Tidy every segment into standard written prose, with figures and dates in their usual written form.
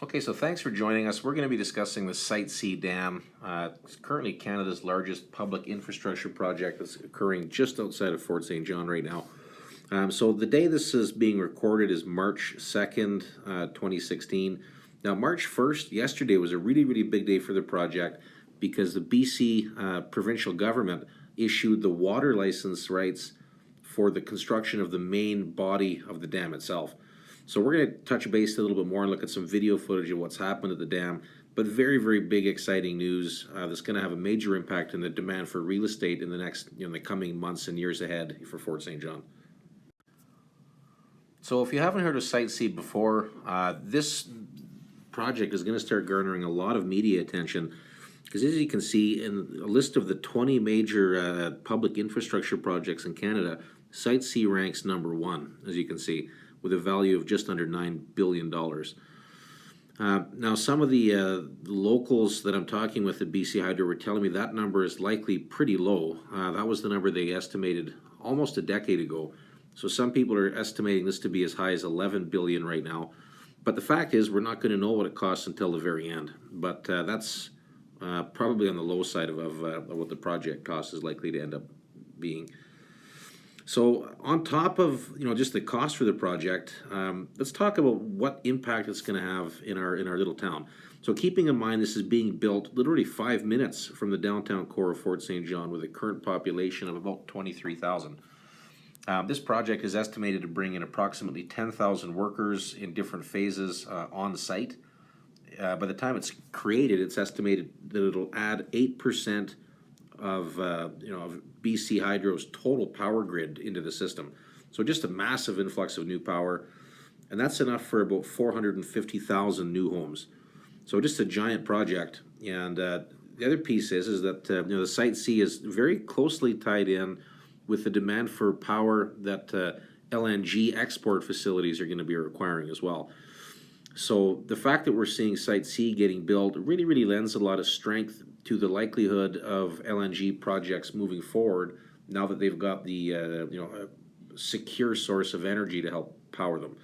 Okay, so thanks for joining us. We're going to be discussing the Site C Dam. It's currently Canada's largest public infrastructure project that's occurring just outside of Fort St. John right now. So the day this is being recorded is March 2nd, 2016. Now, March 1st, yesterday, was a really, really big day for the project because the BC provincial government issued the water license rights for the construction of the main body of the dam itself. So we're going to touch base a little bit more and look at some video footage of what's happened at the dam, but very, very big, exciting news that's going to have a major impact on the demand for real estate in the coming months and years ahead for Fort St. John. So if you haven't heard of Site C before, this project is going to start garnering a lot of media attention because, as you can see in a list of the 20 major public infrastructure projects in Canada, Site C ranks number one, as you can see, with a value of just under $9 billion. Now, some of the locals that I'm talking with at BC Hydro were telling me that number is likely pretty low. That was the number they estimated almost a decade ago. So some people are estimating this to be as high as 11 billion right now. But the fact is, we're not going to know what it costs until the very end. But that's probably on the low side of what the project cost is likely to end up being. So on top of just the cost for the project, let's talk about what impact it's going to have in our little town. So keeping in mind this is being built literally 5 minutes from the downtown core of Fort St. John with a current population of about 23,000. This project is estimated to bring in approximately 10,000 workers in different phases on the site. By the time it's created, it's estimated that it'll add 8% of BC Hydro's total power grid into the system. So just a massive influx of new power, and that's enough for about 450,000 new homes. So just a giant project. And the other piece is that the Site C is very closely tied in with the demand for power that LNG export facilities are going to be requiring as well. So the fact that we're seeing Site C getting built really, really lends a lot of strength to the likelihood of LNG projects moving forward now that they've got the a secure source of energy to help power them.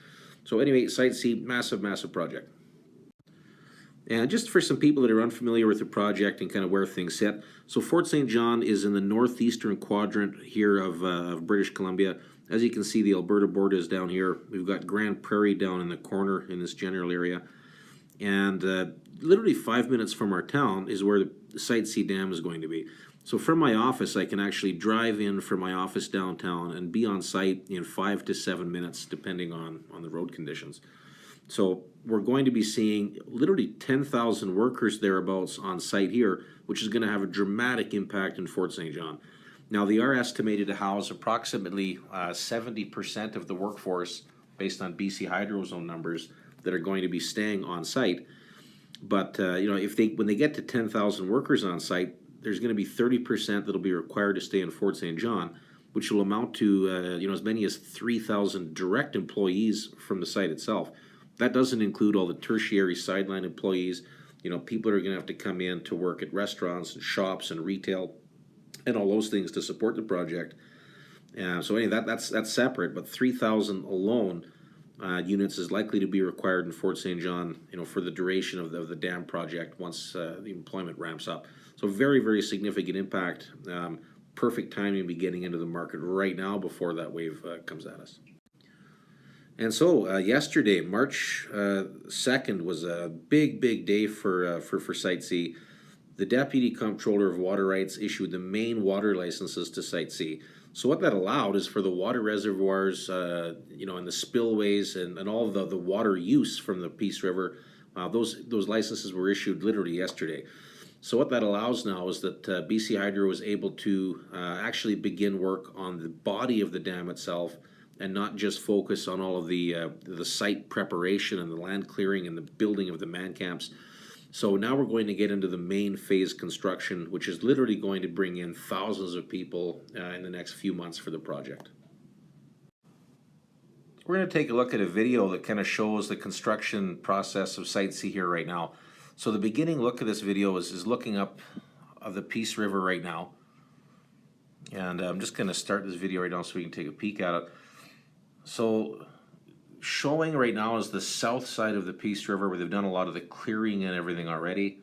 So anyway, Site C, massive, massive project. And just for some people that are unfamiliar with the project and kind of where things sit, so Fort St. John is in the northeastern quadrant here of British Columbia. As you can see, the Alberta border is down here. We've got Grand Prairie down in the corner in this general area. And literally 5 minutes from our town is where the Site C Dam is going to be. So from my office, I can actually drive in from my office downtown and be on site in 5 to 7 minutes, depending on the road conditions. So we're going to be seeing literally 10,000 workers thereabouts on site here, which is going to have a dramatic impact in Fort St. John. Now, they are estimated to house approximately 70% of the workforce based on BC Hydro's own numbers that are going to be staying on site. But when they get to 10,000 workers on site, there's going to be 30% that'll be required to stay in Fort St. John, which will amount to as many as 3,000 direct employees from the site itself. That doesn't include all the tertiary sideline employees. People are going to have to come in to work at restaurants and shops and retail and all those things to support the project. So anyway, that's separate, but 3,000 alone units is likely to be required in Fort St. John, for the duration of the dam project once the employment ramps up. So very, very significant impact. Perfect timing to be getting into the market right now before that wave comes at us. And so yesterday, March 2nd, was a big, big day for Site C. The Deputy Comptroller of Water Rights issued the main water licenses to Site C. So what that allowed is for the water reservoirs, and the spillways and all the water use from the Peace River, those licenses were issued literally yesterday. So what that allows now is that BC Hydro was able to actually begin work on the body of the dam itself, and not just focus on all of the site preparation and the land clearing and the building of the man camps. So now we're going to get into the main phase construction, which is literally going to bring in thousands of people in the next few months for the project. We're going to take a look at a video that kind of shows the construction process of Site C here right now. So the beginning look of this video is looking up of the Peace River right now. And I'm just going to start this video right now so we can take a peek at it. So showing right now is the south side of the Peace River, where they've done a lot of the clearing and everything already.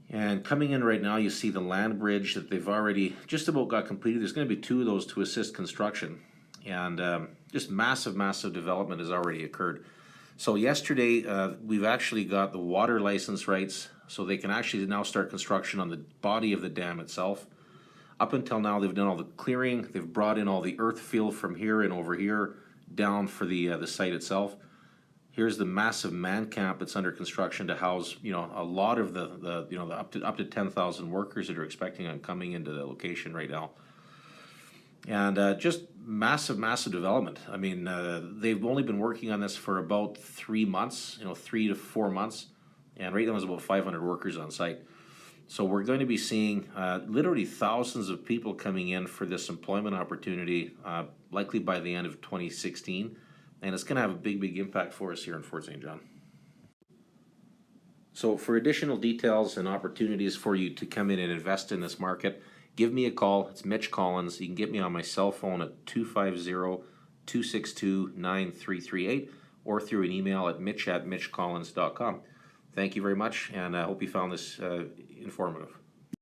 And coming in right now, you see the land bridge that they've already just about got completed. There's going to be 2 of those to assist construction. And just massive, massive development has already occurred. So yesterday, we've actually got the water license rights, so they can actually now start construction on the body of the dam itself. Up until now, they've done all the clearing. They've brought in all the earth fill from here and over here down for the site itself. Here's the massive man camp that's under construction to house, a lot of the up to 10,000 workers that are expecting on coming into the location right now. And just massive, massive development. I mean, they've only been working on this for about 3 months, 3 to 4 months, and right now there's about 500 workers on site. So we're going to be seeing literally thousands of people coming in for this employment opportunity, likely by the end of 2016, and it's going to have a big, big impact for us here in Fort St. John. So for additional details and opportunities for you to come in and invest in this market, give me a call. It's Mitch Collins. You can get me on my cell phone at 250-262-9338 or through an email at mitch@mitchcollins.com. Thank you very much, and I hope you found this informative.